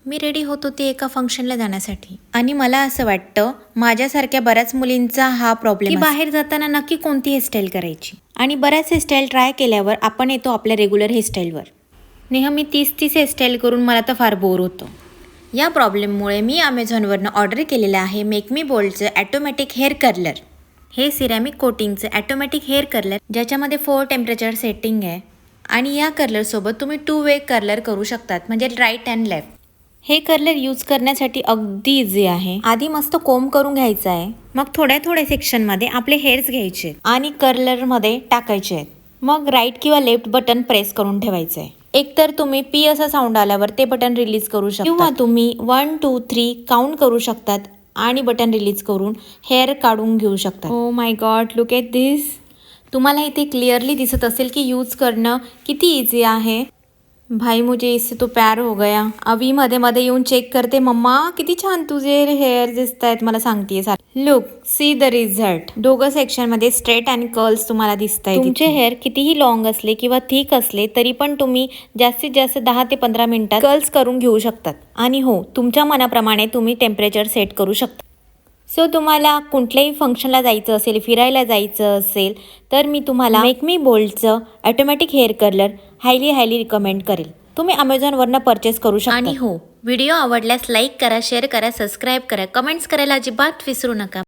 मी ready होत होते एका फंक्शनला जाण्यासाठी आणि मला असं वाटतं माझ्यासारख्या बऱ्याच मुलींचा हा प्रॉब्लेम की बाहेर जाताना नक्की कोणती हेअरस्टाईल करायची आणि बऱ्याच हेअरस्टाईल ट्राय केल्यावर आपण येतो आपल्या रेग्युलर हेअरस्टाईलवर. नेहमी 30 हेअरस्टाईल करून मला तर फार बोर होतं. या प्रॉब्लेममुळे मी अमेझॉनवरनं ऑर्डर केलेलं आहे मेक मी बोल्डचं ॲटोमॅटिक हेअर कर्लर. हे सिरॅमिक कोटिंगचं ॲटोमॅटिक हेअर कर्लर ज्याच्यामध्ये 4 टेम्परेचर सेटिंग आहे आणि या कर्लरसोबत तुम्ही 2 वे कर्लर करू शकतात म्हणजे राईट अँड लेफ्ट. हे कर्लर यूज करण्यासाठी अगदी इझी आहे. आधी मस्त कोंब करून घ्यायचं आहे, मग थोड्या सेक्शनमध्ये आपले हेअर्स घ्यायचे आणि कर्लरमध्ये टाकायचे आहेत. मग राईट किंवा लेफ्ट बटन प्रेस करून ठेवायचं आहे. एकतर तुम्ही पी असा साऊंड आल्यावर ते बटन रिलीज करू शकता किंवा तुम्ही 1 2 3 काउंट करू शकतात आणि बटन रिलीज करून हेअर काढून घेऊ शकता. Oh my god, look at this. तुम्हाला इथे क्लिअरली दिसत असेल की यूज करणं किती इझी आहे. भाई मुझे इससे तो प्यार हो गया. अभी मध्ये येऊन चेक करते, मम्मा किती छान तुझे हेअर दिसत आहेत मला सांगतेय. Look, see the result. दोघं सेक्शनमध्ये स्ट्रेट आणि कर्ल्स तुम्हाला दिसत आहेत. तुमचे हेअर कितीही लॉंग असले किंवा थिक असले तरी पण तुम्ही जास्तीत जास्त 10 ते 15 मिनिटात कर्ल्स करून घेऊ शकतात. आणि हो, तुमच्या मनाप्रमाणे तुम्ही टेम्परेचर सेट करू शकता. सो तुम्हाला कुठल्याही फंक्शनला जायचं असेल, फिरायला जायचं असेल तर मी तुम्हाला मेक मी बोल्डचं automatic hair curler highly recommend करेल. तुम्ही अमेझॉनवरनं परचेस करू शकता. आणि हो, व्हिडिओ आवडल्यास लाईक करा, शेअर करा, सबस्क्राईब करा, कमेंट्स करायला अजिबात विसरू नका.